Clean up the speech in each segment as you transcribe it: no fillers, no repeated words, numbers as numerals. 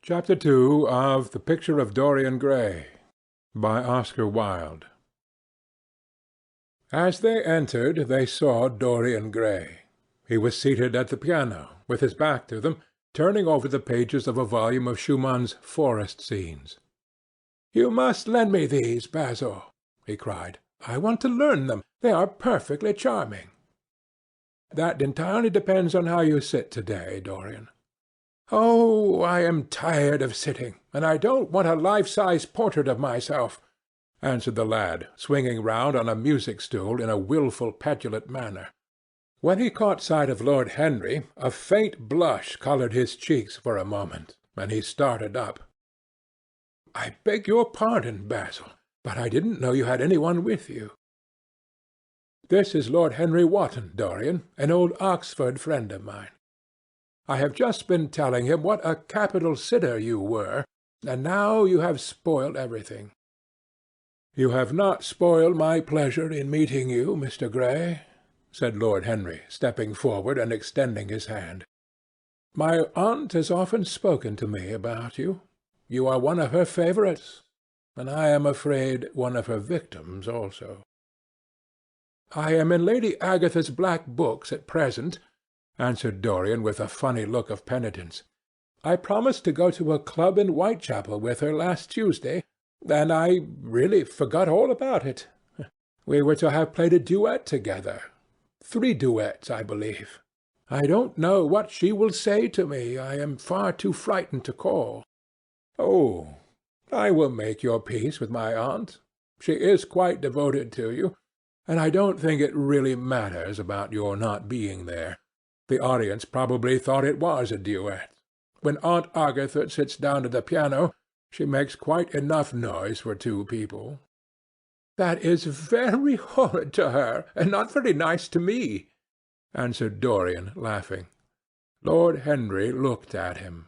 Chapter 2 of The Picture of Dorian Gray by Oscar Wilde. As they entered, they saw Dorian Gray. He was seated at the piano, with his back to them, turning over the pages of a volume of Schumann's Forest Scenes. "You must lend me these, Basil," he cried. "I want to learn them. They are perfectly charming." "That entirely depends on how you sit to-day, Dorian." "Oh, I am tired of sitting, and I don't want a life-size portrait of myself," answered the lad, swinging round on a music-stool in a wilful, petulant manner. When he caught sight of Lord Henry, a faint blush coloured his cheeks for a moment, and he started up. "I beg your pardon, Basil, but I didn't know you had any one with you." "This is Lord Henry Wotton, Dorian, an old Oxford friend of mine. I have just been telling him what a capital sitter you were, and now you have spoiled everything." "You have not spoiled my pleasure in meeting you, Mr. Gray," said Lord Henry, stepping forward and extending his hand. "My aunt has often spoken to me about you. You are one of her favourites, and I am afraid one of her victims also." "I am in Lady Agatha's black books at present," answered Dorian with a funny look of penitence. "I promised to go to a club in Whitechapel with her last Tuesday, and I really forgot all about it. We were to have played a duet together. 3 duets, I believe. I don't know what she will say to me. I am far too frightened to call." "Oh, I will make your peace with my aunt. She is quite devoted to you, and I don't think it really matters about your not being there. The audience probably thought it was a duet. When Aunt Agatha sits down to the piano, she makes quite enough noise for 2 people." "That is very horrid to her, and not very nice to me," answered Dorian, laughing. Lord Henry looked at him.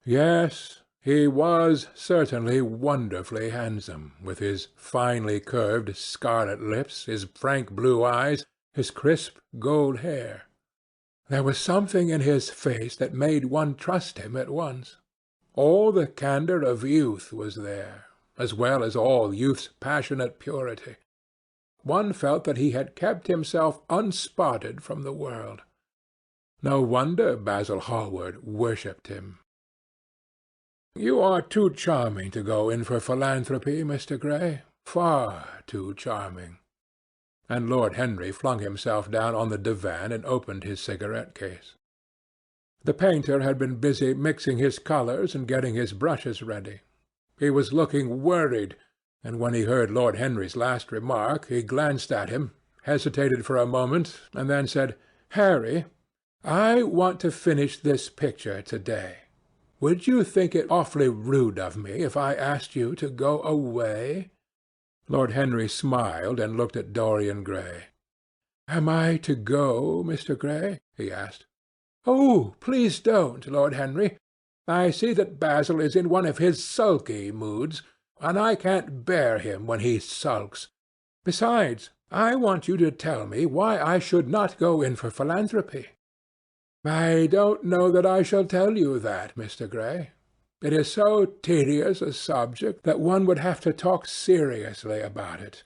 Yes, he was certainly wonderfully handsome, with his finely curved scarlet lips, his frank blue eyes, his crisp gold hair. There was something in his face that made one trust him at once. All the candour of youth was there, as well as all youth's passionate purity. One felt that he had kept himself unspotted from the world. No wonder Basil Hallward worshipped him. "You are too charming to go in for philanthropy, Mr. Gray, far too charming." And Lord Henry flung himself down on the divan and opened his cigarette-case. The painter had been busy mixing his colours and getting his brushes ready. He was looking worried, and when he heard Lord Henry's last remark, he glanced at him, hesitated for a moment, and then said, "Harry, I want to finish this picture to-day. Would you think it awfully rude of me if I asked you to go away?" Lord Henry smiled and looked at Dorian Gray. "Am I to go, Mr. Gray?" he asked. "Oh, please don't, Lord Henry. I see that Basil is in one of his sulky moods, and I can't bear him when he sulks. Besides, I want you to tell me why I should not go in for philanthropy." "I don't know that I shall tell you that, Mr. Gray. It is so tedious a subject that one would have to talk seriously about it.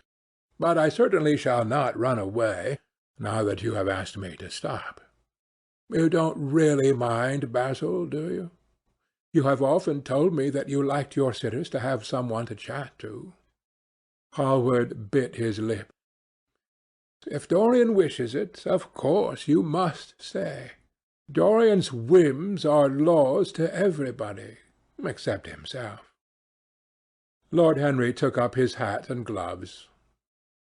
But I certainly shall not run away, now that you have asked me to stop. You don't really mind, Basil, do you? You have often told me that you liked your sitters to have some one to chat to." Hallward bit his lip. "If Dorian wishes it, of course you must stay. Dorian's whims are laws to everybody, except himself." Lord Henry took up his hat and gloves.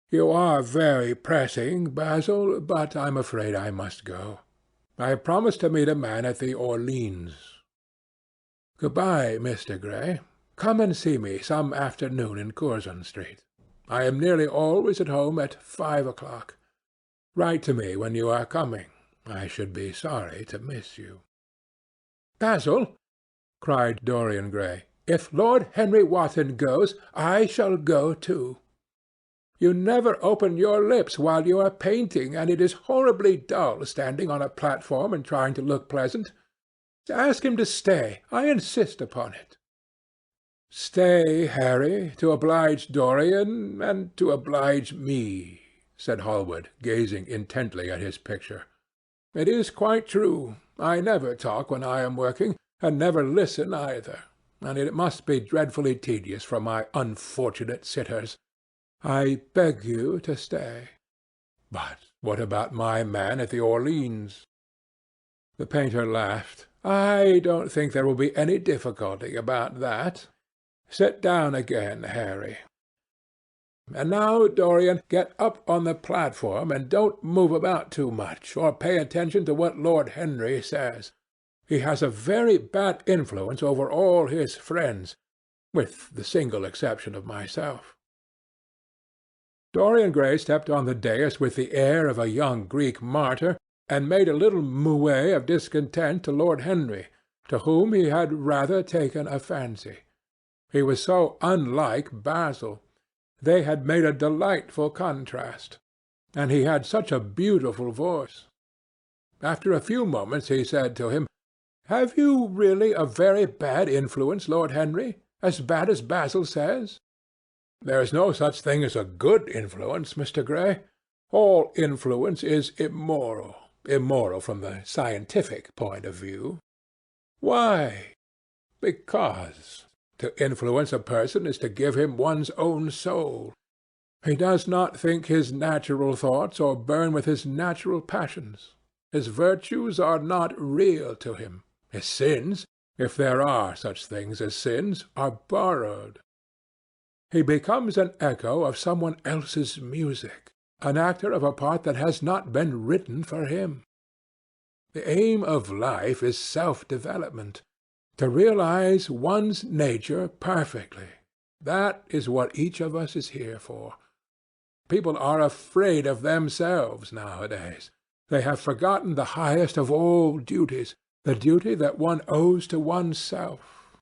"You are very pressing, Basil, but I'm afraid I must go. I have promised to meet a man at the Orleans. Good-bye, Mr. Gray. Come and see me some afternoon in Curzon Street. I am nearly always at home at 5 o'clock. Write to me when you are coming. I should be sorry to miss you." "Basil," cried Dorian Gray, "if Lord Henry Wotton goes, I shall go too. You never open your lips while you are painting, and it is horribly dull standing on a platform and trying to look pleasant. Ask him to stay. I insist upon it." "Stay, Harry, to oblige Dorian, and to oblige me," said Hallward, gazing intently at his picture. "It is quite true. I never talk when I am working, and never listen either, and it must be dreadfully tedious for my unfortunate sitters. I beg you to stay." "But what about my man at the Orleans?" The painter laughed. "I don't think there will be any difficulty about that. Sit down again, Harry. And now, Dorian, get up on the platform, and don't move about too much, or pay attention to what Lord Henry says. He has a very bad influence over all his friends, with the single exception of myself." Dorian Gray stepped on the dais with the air of a young Greek martyr, and made a little moue of discontent to Lord Henry, to whom he had rather taken a fancy. He was so unlike Basil. They had made a delightful contrast, and he had such a beautiful voice. After a few moments he said to him, "Have you really a very bad influence, Lord Henry? As bad as Basil says?" "There is no such thing as a good influence, Mr. Gray. All influence is immoral. Immoral from the scientific point of view." "Why?" "Because to influence a person is to give him one's own soul. He does not think his natural thoughts or burn with his natural passions. His virtues are not real to him. His sins, if there are such things as sins, are borrowed. He becomes an echo of someone else's music, an actor of a part that has not been written for him. The aim of life is self-development, to realize one's nature perfectly. That is what each of us is here for. People are afraid of themselves nowadays. They have forgotten the highest of all duties, the duty that one owes to oneself.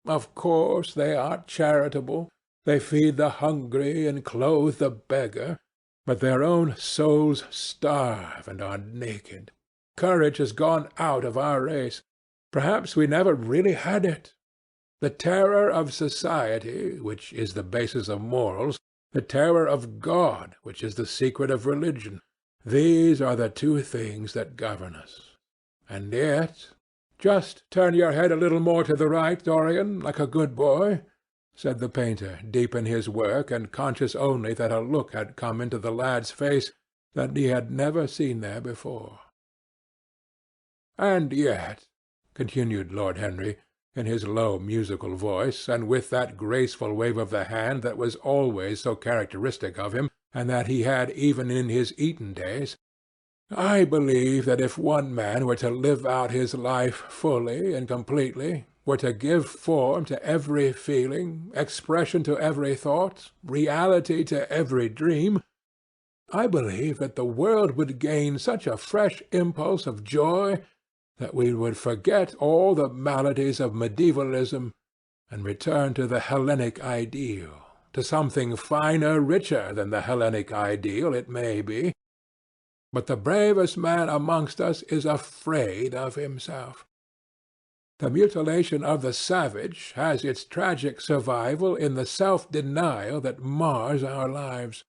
Of course they are charitable. They feed the hungry and clothe the beggar, but their own souls starve and are naked. Courage has gone out of our race. Perhaps we never really had it. The terror of society, which is the basis of morals, the terror of God, which is the secret of religion, these are the two things that govern us. And yet— "Just turn your head a little more to the right, Dorian, like a good boy," said the painter, deep in his work, and conscious only that a look had come into the lad's face that he had never seen there before. "And yet," continued Lord Henry, in his low musical voice, and with that graceful wave of the hand that was always so characteristic of him, and that he had even in his Eton days, "I believe that if one man were to live out his life fully and completely, were to give form to every feeling, expression to every thought, reality to every dream, I believe that the world would gain such a fresh impulse of joy that we would forget all the maladies of medievalism and return to the Hellenic ideal, to something finer, richer than the Hellenic ideal, it may be. But the bravest man amongst us is afraid of himself. The mutilation of the savage has its tragic survival in the self-denial that mars our lives.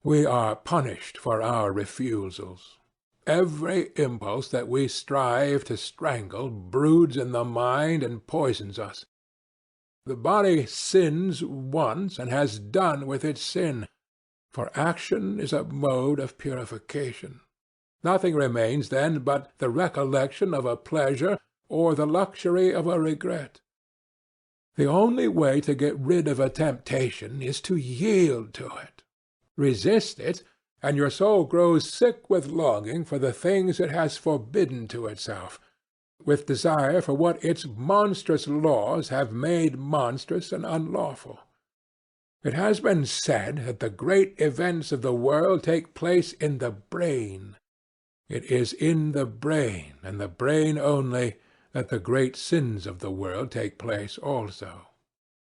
We are punished for our refusals. Every impulse that we strive to strangle broods in the mind and poisons us. The body sins once and has done with its sin, for action is a mode of purification. Nothing remains then but the recollection of a pleasure or the luxury of a regret. The only way to get rid of a temptation is to yield to it. Resist it, and your soul grows sick with longing for the things it has forbidden to itself, with desire for what its monstrous laws have made monstrous and unlawful. It has been said that the great events of the world take place in the brain. It is in the brain, and the brain only, that the great sins of the world take place also.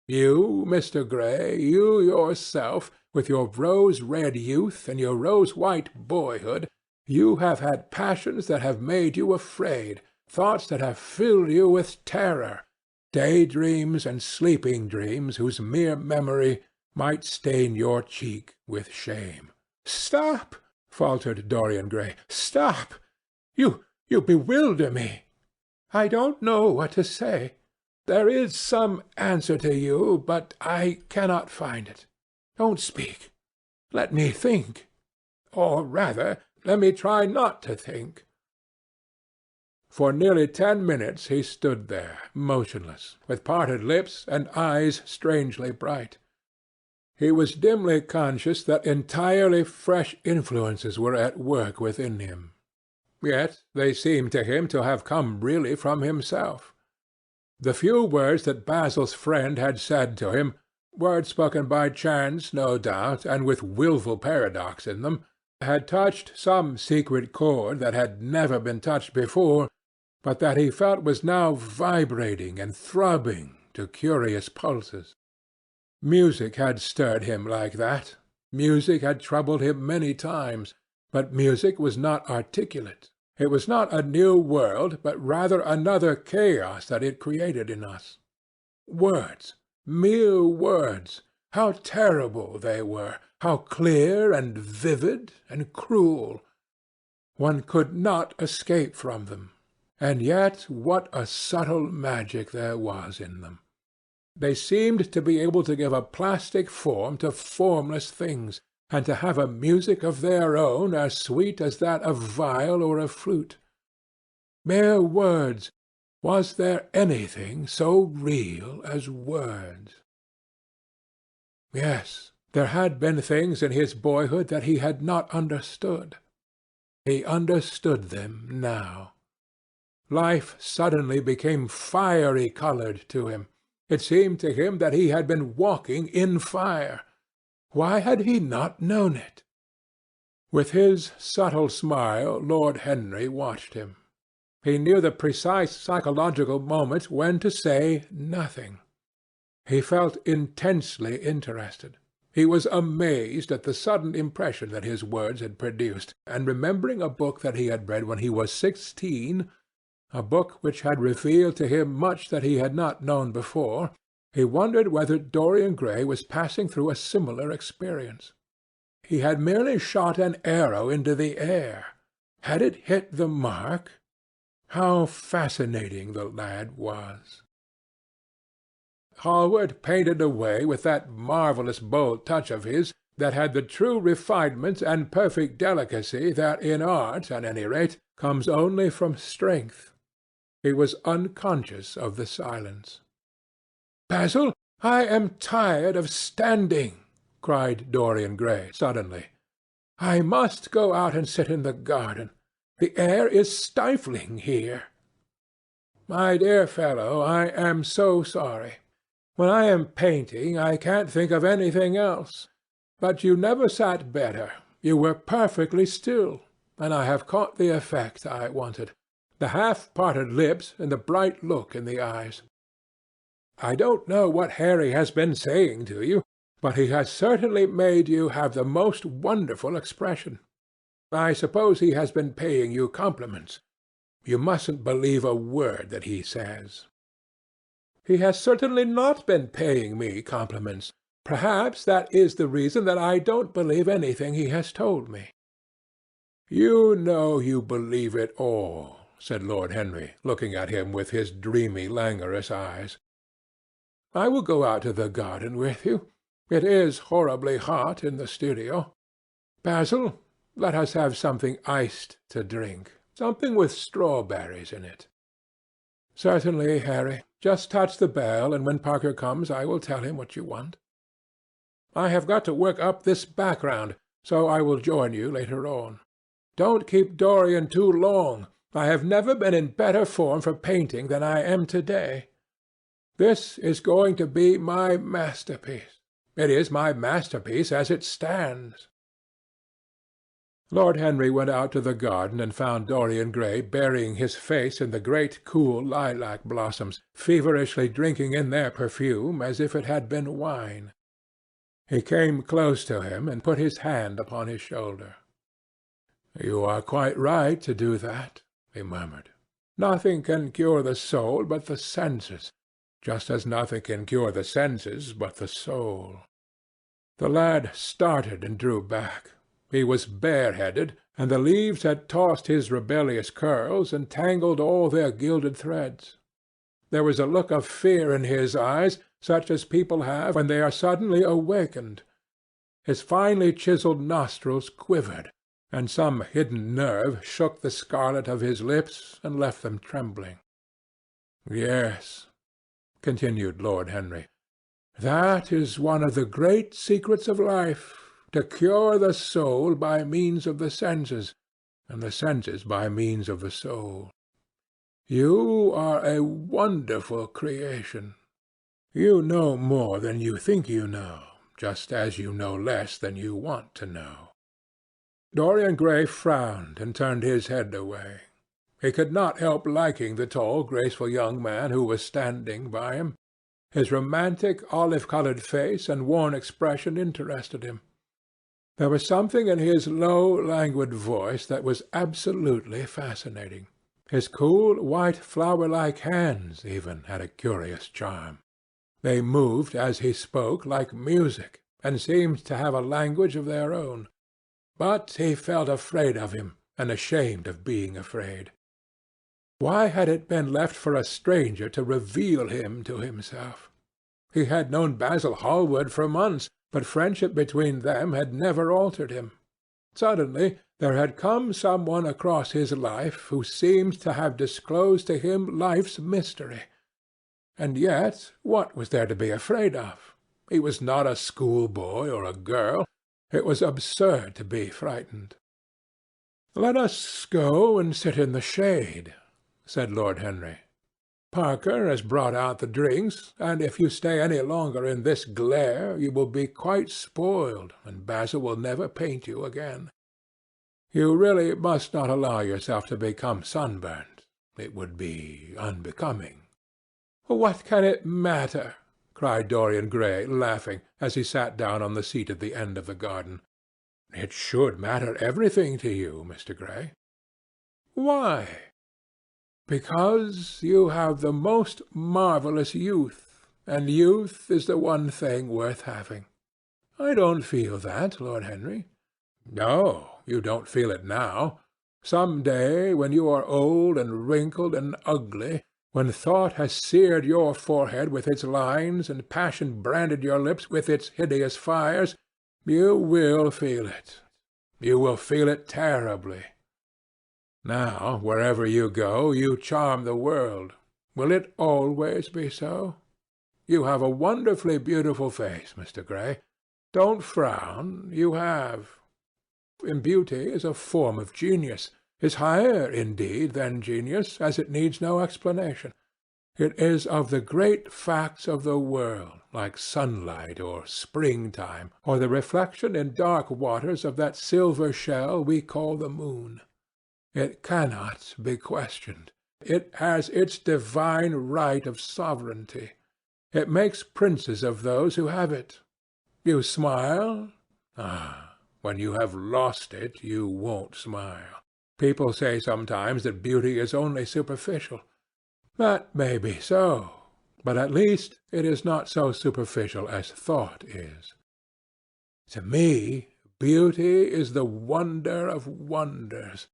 You, Mr. Gray, you yourself, with your rose-red youth and your rose-white boyhood, you have had passions that have made you afraid, thoughts that have filled you with terror, day-dreams and sleeping dreams whose mere memory might stain your cheek with shame." "Stop!" faltered Dorian Gray. "Stop! You bewilder me. I don't know what to say. There is some answer to you, but I cannot find it. Don't speak. Let me think. Or rather, let me try not to think." For nearly 10 minutes he stood there, motionless, with parted lips and eyes strangely bright. He was dimly conscious that entirely fresh influences were at work within him. Yet they seemed to him to have come really from himself. The few words that Basil's friend had said to him, words spoken by chance, no doubt, and with wilful paradox in them, had touched some secret chord that had never been touched before, but that he felt was now vibrating and throbbing to curious pulses. Music had stirred him like that. Music had troubled him many times, but music was not articulate. It was not a new world, but rather another chaos that it created in us. Words, mere words, how terrible they were, how clear and vivid and cruel. One could not escape from them. And yet what a subtle magic there was in them! They seemed to be able to give a plastic form to formless things, and to have a music of their own as sweet as that of viol or of flute. Mere words! Was there anything so real as words? Yes, there had been things in his boyhood that he had not understood. He understood them now. Life suddenly became fiery-coloured to him. It seemed to him that he had been walking in fire. Why had he not known it? With his subtle smile Lord Henry watched him. He knew the precise psychological moment when to say nothing. He felt intensely interested. He was amazed at the sudden impression that his words had produced, and remembering a book that he had read when he was 16, a book which had revealed to him much that he had not known before, he wondered whether Dorian Gray was passing through a similar experience. He had merely shot an arrow into the air. Had it hit the mark? How fascinating the lad was! Hallward painted away with that marvellous bold touch of his that had the true refinement and perfect delicacy that in art, at any rate, comes only from strength. He was unconscious of the silence. "Basil, I am tired of standing," cried Dorian Gray suddenly. "I must go out and sit in the garden. The air is stifling here." "My dear fellow, I am so sorry. When I am painting, I can't think of anything else. But you never sat better. You were perfectly still, and I have caught the effect I wanted. The half-parted lips and the bright look in the eyes. I don't know what Harry has been saying to you, but he has certainly made you have the most wonderful expression. I suppose he has been paying you compliments. You mustn't believe a word that he says." "He has certainly not been paying me compliments. Perhaps that is the reason that I don't believe anything he has told me." "You know you believe it all," said Lord Henry, looking at him with his dreamy, languorous eyes. "I will go out to the garden with you. It is horribly hot in the studio. Basil, let us have something iced to drink, something with strawberries in it." "Certainly, Harry. Just touch the bell, and when Parker comes I will tell him what you want." "I have got to work up this background, so I will join you later on. Don't keep Dorian too long. I have never been in better form for painting than I am to-day. This is going to be my masterpiece. It is my masterpiece as it stands." Lord Henry went out to the garden and found Dorian Gray burying his face in the great cool lilac blossoms, feverishly drinking in their perfume as if it had been wine. He came close to him and put his hand upon his shoulder. "You are quite right to do that," he murmured. Nothing can cure the soul but the senses, just as nothing can cure the senses but the soul." The lad started and drew back. He was bareheaded, and the leaves had tossed his rebellious curls and tangled all their gilded threads. There was a look of fear in his eyes, such as people have when they are suddenly awakened. His finely chiselled nostrils quivered, and some hidden nerve shook the scarlet of his lips and left them trembling. "Yes," continued Lord Henry, "that is one of the great secrets of life, to cure the soul by means of the senses, and the senses by means of the soul. You are a wonderful creation. You know more than you think you know, just as you know less than you want to know." Dorian Gray frowned and turned his head away. He could not help liking the tall, graceful young man who was standing by him. His romantic, olive-coloured face and worn expression interested him. There was something in his low, languid voice that was absolutely fascinating. His cool, white, flower-like hands, even, had a curious charm. They moved, as he spoke, like music, and seemed to have a language of their own. But he felt afraid of him, and ashamed of being afraid. Why had it been left for a stranger to reveal him to himself? He had known Basil Hallward for months, but friendship between them had never altered him. Suddenly there had come some one across his life who seemed to have disclosed to him life's mystery. And yet what was there to be afraid of? He was not a schoolboy or a girl. It was absurd to be frightened. "Let us go and sit in the shade," said Lord Henry. "Parker has brought out the drinks, and if you stay any longer in this glare you will be quite spoiled, and Basil will never paint you again. You really must not allow yourself to become sunburnt. It would be unbecoming." "What can it matter?" cried Dorian Gray, laughing, as he sat down on the seat at the end of the garden. "It should matter everything to you, Mr. Gray." "Why?" "Because you have the most marvellous youth, and youth is the one thing worth having." "I don't feel that, Lord Henry." "No, you don't feel it now. Some day, when you are old and wrinkled and ugly, when thought has seared your forehead with its lines, and passion branded your lips with its hideous fires, you will feel it. You will feel it terribly. Now, wherever you go, you charm the world. Will it always be so? You have a wonderfully beautiful face, Mr. Gray. Don't frown. You have. And beauty is a form of genius, is higher, indeed, than genius, as it needs no explanation. It is of the great facts of the world, like sunlight or springtime, or the reflection in dark waters of that silver shell we call the moon. It cannot be questioned. It has its divine right of sovereignty. It makes princes of those who have it. You smile? Ah! When you have lost it, you won't smile. People say sometimes that beauty is only superficial. That may be so, but at least it is not so superficial as thought is. To me, beauty is the wonder of wonders.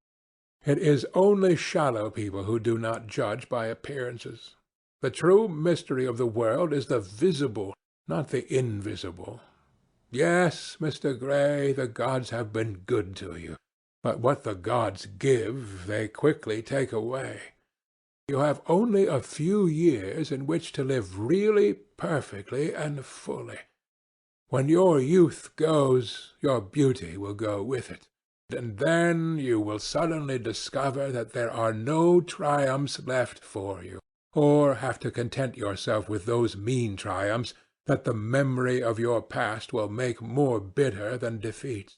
It is only shallow people who do not judge by appearances. The true mystery of the world is the visible, not the invisible. Yes, Mr. Gray, the gods have been good to you, but what the gods give they quickly take away. You have only a few years in which to live really, perfectly, and fully. When your youth goes, your beauty will go with it, and then you will suddenly discover that there are no triumphs left for you, or have to content yourself with those mean triumphs that the memory of your past will make more bitter than defeats.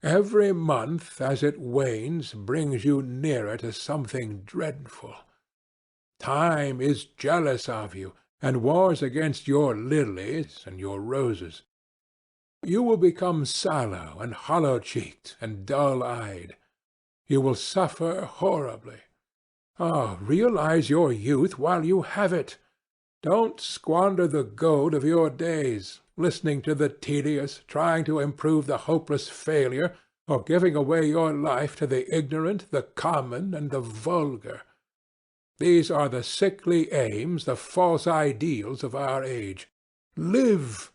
Every month as it wanes brings you nearer to something dreadful. Time is jealous of you, and wars against your lilies and your roses. You will become sallow and hollow-cheeked and dull-eyed. You will suffer horribly. Ah, realize your youth while you have it. Don't squander the gold of your days, listening to the tedious, trying to improve the hopeless failure, or giving away your life to the ignorant, the common, and the vulgar. These are the sickly aims, the false ideals of our age. Live!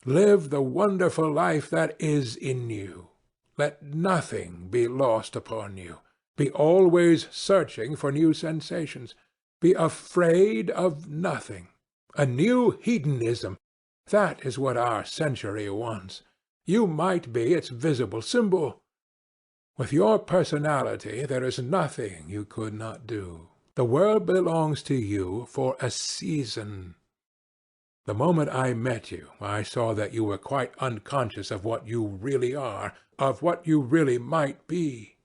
Live the wonderful life that is in you. Let nothing be lost upon you. Be always searching for new sensations. Be afraid of nothing. A new hedonism. That is what our century wants. You might be its visible symbol. With your personality there is nothing you could not do. The world belongs to you for a season. The moment I met you, I saw that you were quite unconscious of what you really are, of what you really might be.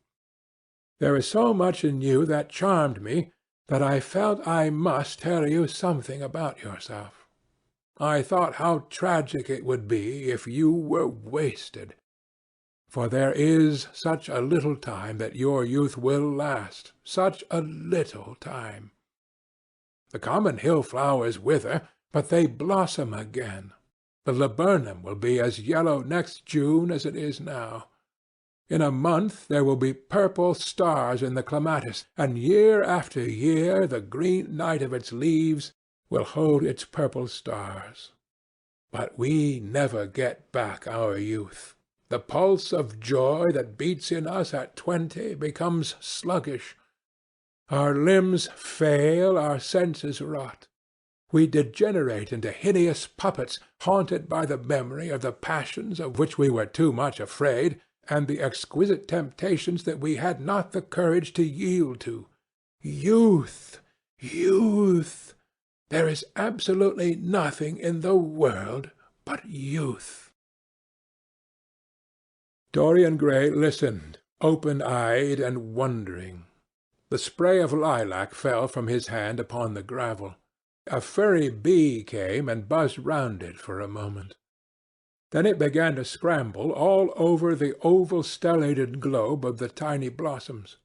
There is so much in you that charmed me that I felt I must tell you something about yourself. I thought how tragic it would be if you were wasted. For there is such a little time that your youth will last, such a little time. The common hill flowers wither, but they blossom again. The laburnum will be as yellow next June as it is now. In a month there will be purple stars in the clematis, and year after year the green night of its leaves will hold its purple stars. But we never get back our youth. The pulse of joy that beats in us at 20 becomes sluggish. Our limbs fail, our senses rot. We degenerate into hideous puppets, haunted by the memory of the passions of which we were too much afraid, and the exquisite temptations that we had not the courage to yield to. Youth! Youth! There is absolutely nothing in the world but youth. Dorian Gray listened, open-eyed and wondering. The spray of lilac fell from his hand upon the gravel. A furry bee came and buzzed round it for a moment. Then it began to scramble all over the oval stellated globe of the tiny blossoms.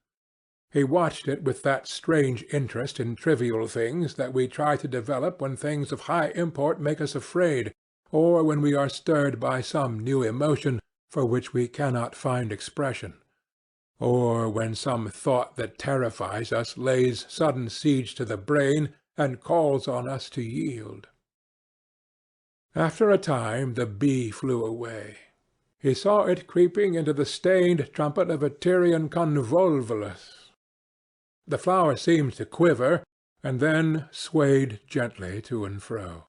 He watched it with that strange interest in trivial things that we try to develop when things of high import make us afraid, or when we are stirred by some new emotion for which we cannot find expression, or when some thought that terrifies us lays sudden siege to the brain and calls on us to yield. After a time the bee flew away. He saw it creeping into the stained trumpet of a Tyrian convolvulus. The flower seemed to quiver, and then swayed gently to and fro.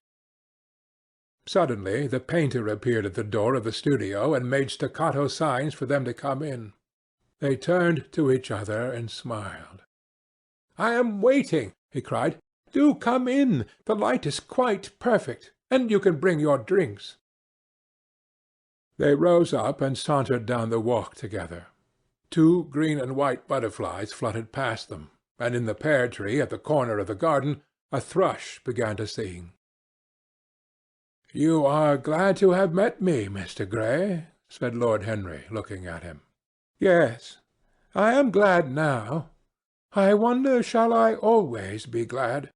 Suddenly the painter appeared at the door of the studio and made staccato signs for them to come in. They turned to each other and smiled. "I am waiting," he cried. "Do come in. The light is quite perfect. And you can bring your drinks." They rose up and sauntered down the walk together. 2 green and white butterflies fluttered past them, and in the pear tree at the corner of the garden a thrush began to sing. "You are glad to have met me, Mr. Gray," said Lord Henry, looking at him. "Yes, I am glad now. I wonder shall I always be glad?"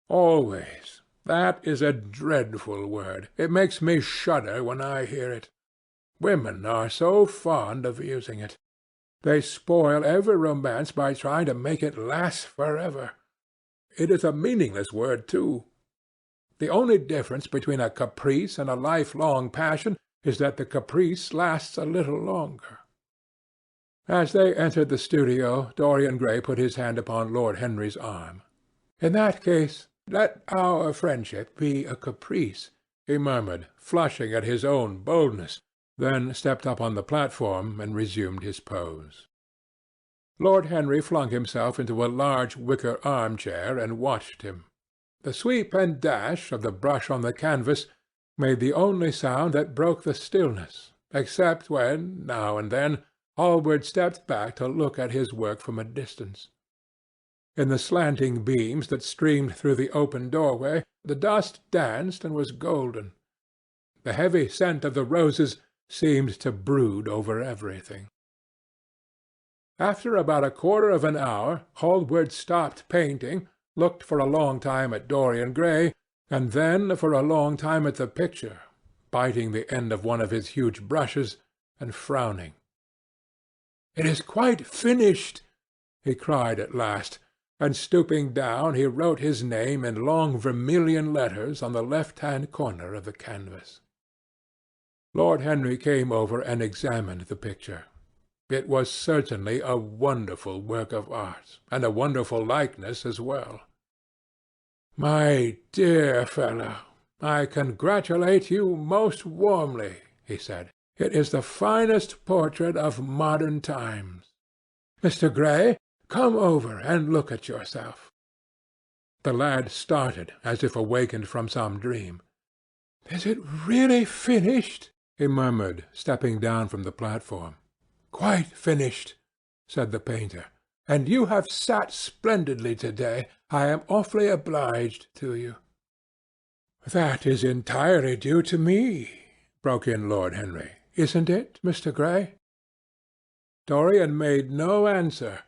"Always. That is a dreadful word. It makes me shudder when I hear it. Women are so fond of using it. They spoil every romance by trying to make it last forever. It is a meaningless word, too. The only difference between a caprice and a lifelong passion is that the caprice lasts a little longer." As they entered the studio, Dorian Gray put his hand upon Lord Henry's arm. "In that case, let our friendship be a caprice," he murmured, flushing at his own boldness, then stepped up on the platform and resumed his pose. Lord Henry flung himself into a large wicker arm-chair and watched him. The sweep and dash of the brush on the canvas made the only sound that broke the stillness, except when, now and then, Hallward stepped back to look at his work from a distance. In the slanting beams that streamed through the open doorway, the dust danced and was golden. The heavy scent of the roses seemed to brood over everything. After about a quarter of an hour, Hallward stopped painting, looked for a long time at Dorian Gray, and then for a long time at the picture, biting the end of one of his huge brushes and frowning. "It is quite finished," he cried at last, and stooping down he wrote his name in long vermilion letters on the left-hand corner of the canvas. Lord Henry came over and examined the picture. It was certainly a wonderful work of art, and a wonderful likeness as well. "My dear fellow, I congratulate you most warmly," he said. "It is the finest portrait of modern times. Mr. Gray, come over and look at yourself." The lad started, as if awakened from some dream. "Is it really finished?" he murmured, stepping down from the platform. "Quite finished," said the painter. "And you have sat splendidly to-day. I am awfully obliged to you." "That is entirely due to me," broke in Lord Henry. "Isn't it, Mr. Gray?" Dorian made no answer,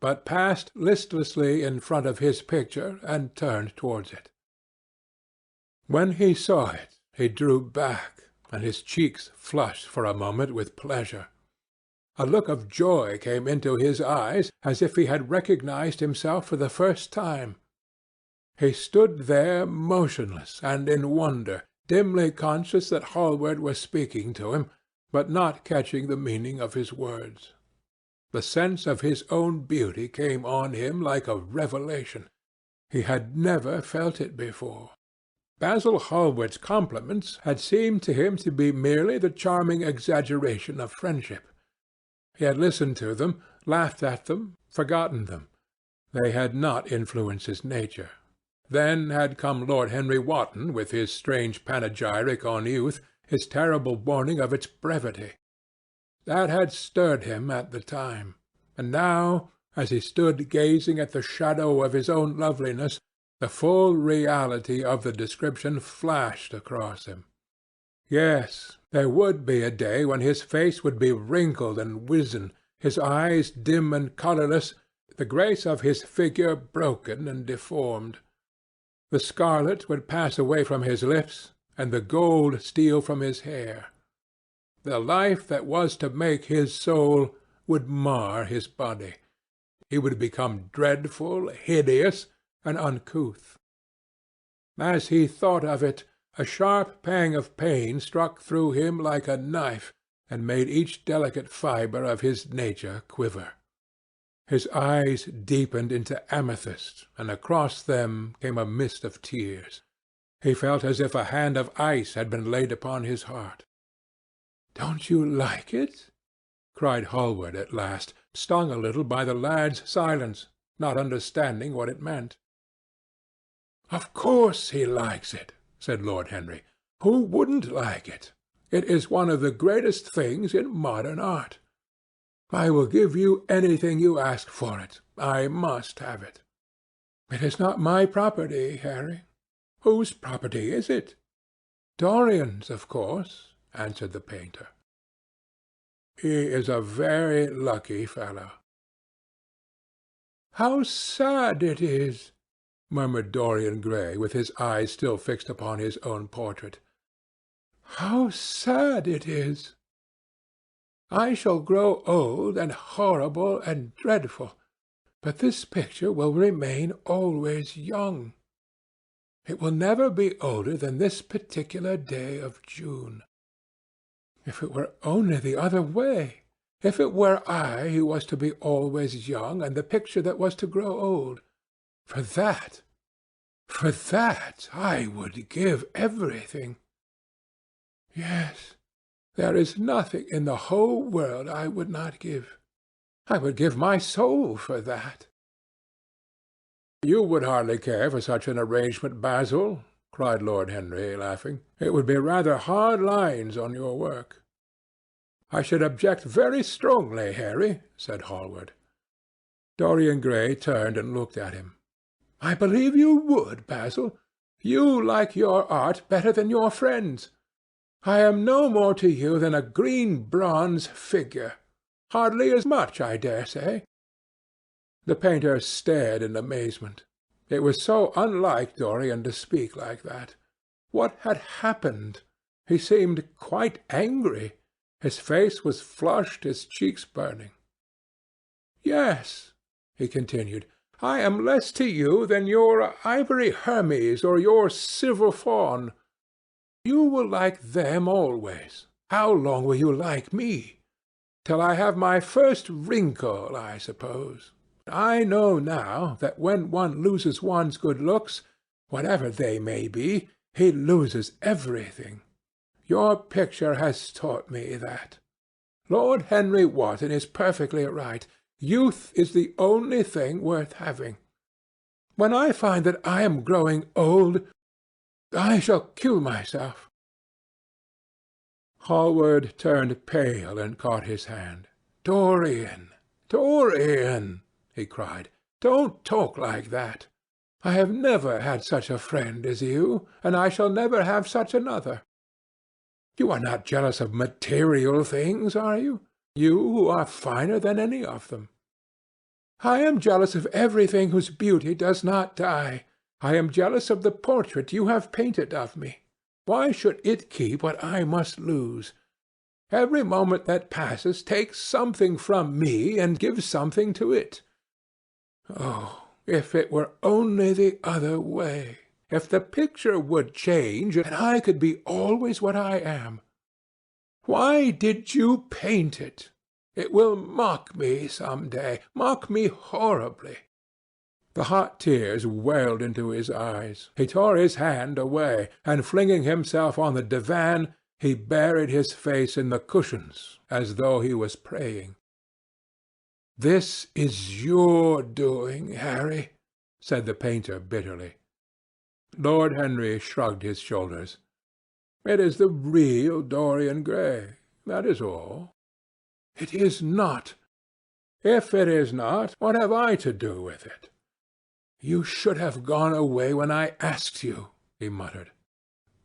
but passed listlessly in front of his picture and turned towards it. When he saw it, he drew back, and his cheeks flushed for a moment with pleasure. A look of joy came into his eyes, as if he had recognized himself for the first time. He stood there motionless and in wonder, dimly conscious that Hallward was speaking to him, but not catching the meaning of his words. The sense of his own beauty came on him like a revelation. He had never felt it before. Basil Hallward's compliments had seemed to him to be merely the charming exaggeration of friendship. He had listened to them, laughed at them, forgotten them. They had not influenced his nature. Then had come Lord Henry Wotton with his strange panegyric on youth, his terrible warning of its brevity. That had stirred him at the time, and now, as he stood gazing at the shadow of his own loveliness, the full reality of the description flashed across him. Yes, there would be a day when his face would be wrinkled and wizen, his eyes dim and colourless, the grace of his figure broken and deformed. The scarlet would pass away from his lips, and the gold steal from his hair. The life that was to make his soul would mar his body. He would become dreadful, hideous, and uncouth. As he thought of it, a sharp pang of pain struck through him like a knife, and made each delicate fibre of his nature quiver. His eyes deepened into amethyst, and across them came a mist of tears. He felt as if a hand of ice had been laid upon his heart. "Don't you like it?" cried Hallward at last, stung a little by the lad's silence, not understanding what it meant. "Of course he likes it," said Lord Henry. "Who wouldn't like it? It is one of the greatest things in modern art. I will give you anything you ask for it. I must have it." "It is not my property, Harry." "Whose property is it?" "Dorian's, of course," answered the painter. "He is a very lucky fellow." "How sad it is!" murmured Dorian Gray, with his eyes still fixed upon his own portrait. "How sad it is! I shall grow old and horrible and dreadful, but this picture will remain always young. It will never be older than this particular day of June. If it were only the other way! If it were I who was to be always young, and the picture that was to grow old! For that I would give everything. Yes, there is nothing in the whole world I would not give. I would give my soul for that." "You would hardly care for such an arrangement, Basil," cried Lord Henry, laughing. "It would be rather hard lines on your work." "I should object very strongly, Harry," said Hallward. Dorian Gray turned and looked at him. "I believe you would, Basil. You like your art better than your friends. I am no more to you than a green bronze figure. Hardly as much, I dare say." The painter stared in amazement. It was so unlike Dorian to speak like that. What had happened? He seemed quite angry. His face was flushed, his cheeks burning. "Yes," he continued, "I am less to you than your ivory Hermes or your silver fawn. You will like them always. How long will you like me? Till I have my first wrinkle, I suppose. I know now that when one loses one's good looks, whatever they may be, he loses everything. Your picture has taught me that. Lord Henry Wotton is perfectly right. Youth is the only thing worth having. When I find that I am growing old, I shall kill myself." Hallward turned pale and caught his hand. "Dorian, Dorian!" he cried. "Don't talk like that. I have never had such a friend as you, and I shall never have such another. You are not jealous of material things, are you? You who are finer than any of them." "I am jealous of everything whose beauty does not die. I am jealous of the portrait you have painted of me. Why should it keep what I must lose? Every moment that passes takes something from me and gives something to it. Oh, if it were only the other way! If the picture would change, and I could be always what I am! Why did you paint it? It will mock me some day, mock me horribly." The hot tears welled into his eyes. He tore his hand away, and flinging himself on the divan, he buried his face in the cushions as though he was praying. "This is your doing, Harry," said the painter bitterly. Lord Henry shrugged his shoulders. "It is the real Dorian Gray, that is all." "It is not." "If it is not, what have I to do with it?" "You should have gone away when I asked you," he muttered.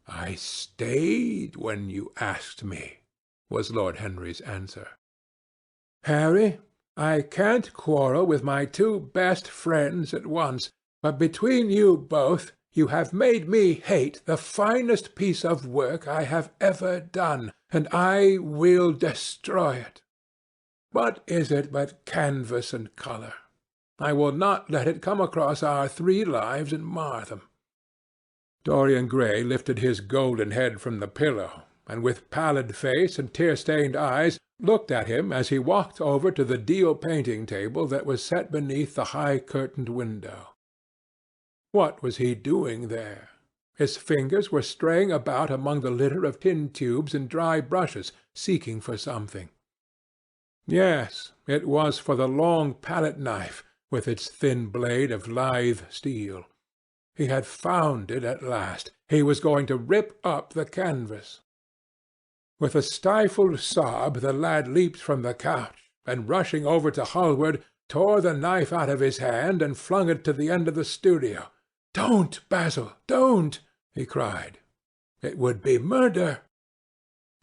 "I stayed when you asked me," was Lord Henry's answer. "Harry, I can't quarrel with my two best friends at once, but between you both you have made me hate the finest piece of work I have ever done, and I will destroy it. What is it but canvas and colour? I will not let it come across our 3 lives and mar them." Dorian Gray lifted his golden head from the pillow, and with pallid face and tear-stained eyes looked at him as he walked over to the deal painting table that was set beneath the high-curtained window. What was he doing there? His fingers were straying about among the litter of tin tubes and dry brushes, seeking for something. Yes, it was for the long palette-knife, with its thin blade of lithe steel. He had found it at last. He was going to rip up the canvas. With a stifled sob the lad leaped from the couch, and rushing over to Hallward, tore the knife out of his hand and flung it to the end of the studio. "Don't, Basil, don't!" he cried. "It would be murder."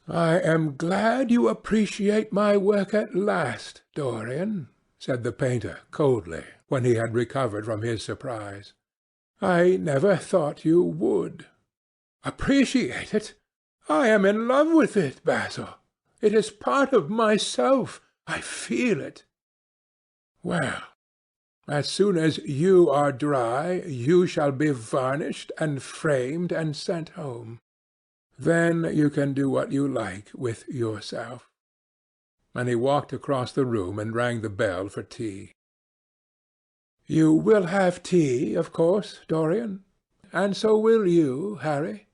"I am glad you appreciate my work at last, Dorian," said the painter coldly, when he had recovered from his surprise. "I never thought you would." "Appreciate it? I am in love with it, Basil. It is part of myself. I feel it." "Well, as soon as you are dry, you shall be varnished and framed and sent home. Then you can do what you like with yourself." And he walked across the room and rang the bell for tea. "You will have tea, of course, Dorian? And so will you, Harry?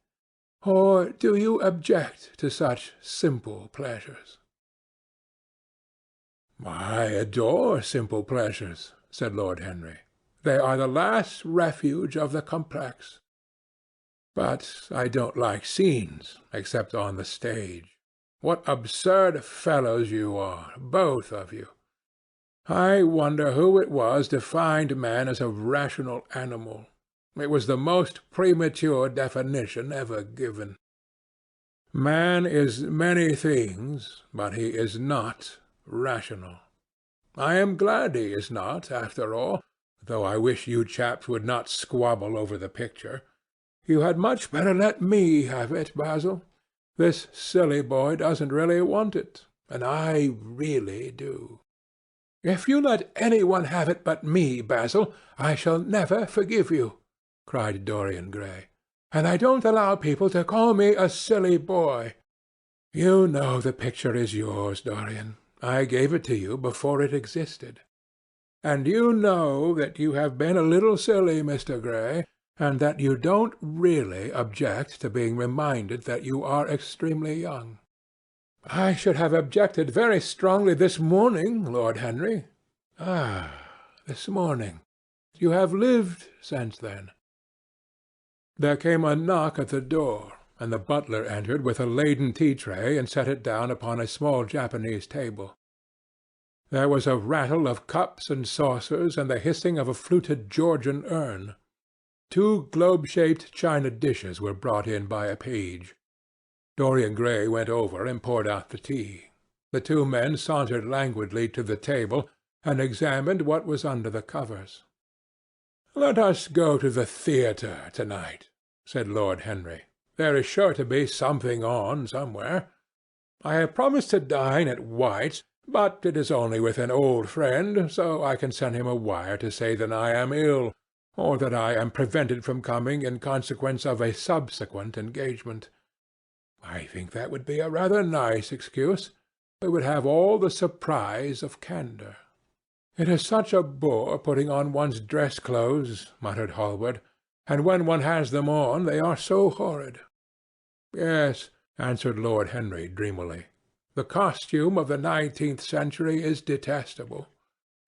Or do you object to such simple pleasures?" "I adore simple pleasures," said Lord Henry. "They are the last refuge of the complex. But I don't like scenes, except on the stage. What absurd fellows you are, both of you! I wonder who it was defined man as a rational animal. It was the most premature definition ever given. Man is many things, but he is not rational. I am glad he is not, after all, though I wish you chaps would not squabble over the picture. You had much better let me have it, Basil. This silly boy doesn't really want it, and I really do." "If you let any one have it but me, Basil, I shall never forgive you," cried Dorian Gray. "And I don't allow people to call me a silly boy. You know the picture is yours, Dorian. I gave it to you before it existed. And you know that you have been a little silly, Mr. Gray, and that you don't really object to being reminded that you are extremely young." "I should have objected very strongly this morning, Lord Henry." "Ah, this morning. You have lived since then." There came a knock at the door, and the butler entered with a laden tea-tray and set it down upon a small Japanese table. There was a rattle of cups and saucers and the hissing of a fluted Georgian urn. 2 globe-shaped china dishes were brought in by a page. Dorian Gray went over and poured out the tea. The 2 men sauntered languidly to the table and examined what was under the covers. "Let us go to the theatre to-night," said Lord Henry. "There is sure to be something on somewhere. I have promised to dine at White's, but it is only with an old friend, so I can send him a wire to say that I am ill, or that I am prevented from coming in consequence of a subsequent engagement. I think that would be a rather nice excuse. It would have all the surprise of candour." "It is such a bore putting on one's dress clothes," muttered Hallward, "and when one has them on they are so horrid." "Yes," answered Lord Henry dreamily. "The costume of the 19th century is detestable.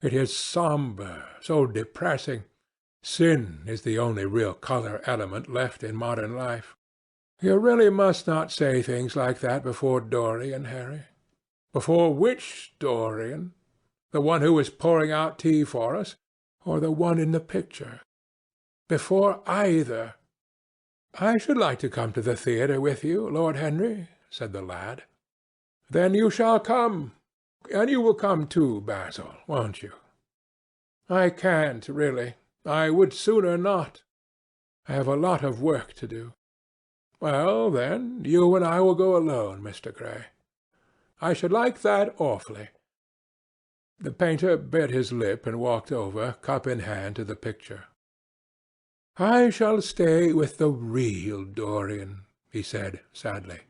It is sombre, so depressing. Sin is the only real colour element left in modern life." "You really must not say things like that before Dorian, Harry." "Before which Dorian? The one who is pouring out tea for us, or the one in the picture?" "Before either." "I should like to come to the theatre with you, Lord Henry," said the lad. "Then you shall come. And you will come too, Basil, won't you?" "I can't, really. I would sooner not. I have a lot of work to do." "Well, then, you and I will go alone, Mr. Gray." "I should like that awfully." The painter bit his lip and walked over, cup in hand, to the picture. "I shall stay with the real Dorian," he said sadly.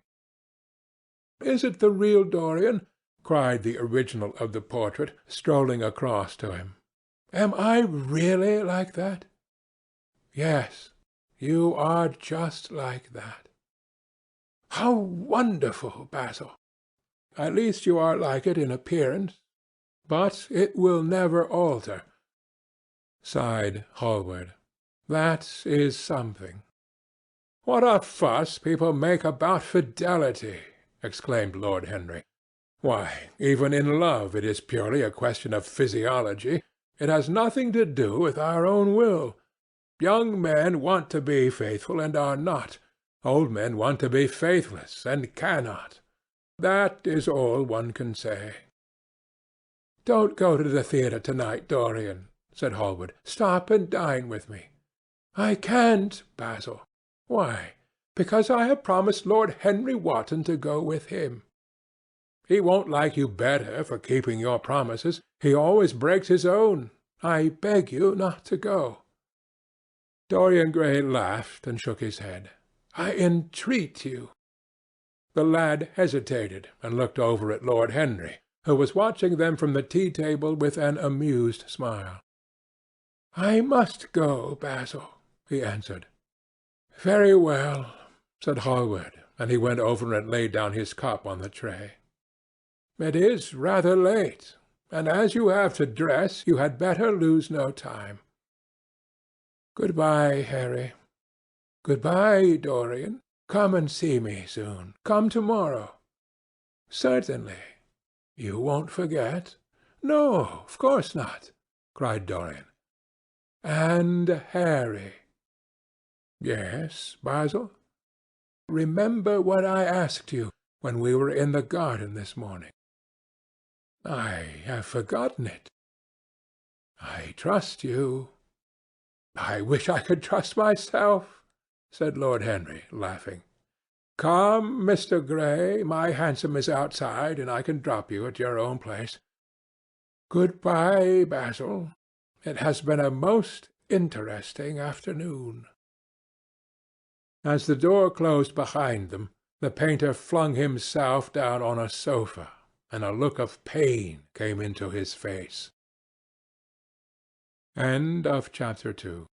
"Is it the real Dorian?" cried the original of the portrait, strolling across to him. "Am I really like that?" "Yes, you are just like that." "How wonderful, Basil!" "At least you are like it in appearance. But it will never alter," sighed Hallward. "That is something." "What a fuss people make about fidelity!" exclaimed Lord Henry. "Why, even in love it is purely a question of physiology. It has nothing to do with our own will. Young men want to be faithful and are not. Old men want to be faithless and cannot. That is all one can say." "Don't go to the theatre to-night, Dorian," said Hallward. "Stop and dine with me." "I can't, Basil." "Why?" "Because I have promised Lord Henry Wotton to go with him." "He won't like you better for keeping your promises. He always breaks his own. I beg you not to go." Dorian Gray laughed and shook his head. "I entreat you." The lad hesitated and looked over at Lord Henry, who was watching them from the tea-table with an amused smile. "I must go, Basil," he answered. "Very well," said Hallward, and he went over and laid down his cup on the tray. "It is rather late, and as you have to dress, you had better lose no time. Good-bye, Harry. Good-bye, Dorian. Come and see me soon. Come tomorrow." "Certainly. You won't forget?" "No, of course not," cried Dorian. "And Harry." "Yes, Basil?" "Remember what I asked you when we were in the garden this morning." I have forgotten it. I trust you. I wish I could trust myself, said Lord Henry, laughing. Come, Mr. Gray, my hansom is outside, and I can drop you at your own place. Good-bye, Basil. It has been a most interesting afternoon. As the door closed behind them, the painter flung himself down on a sofa, and a look of pain came into his face. End of chapter 2.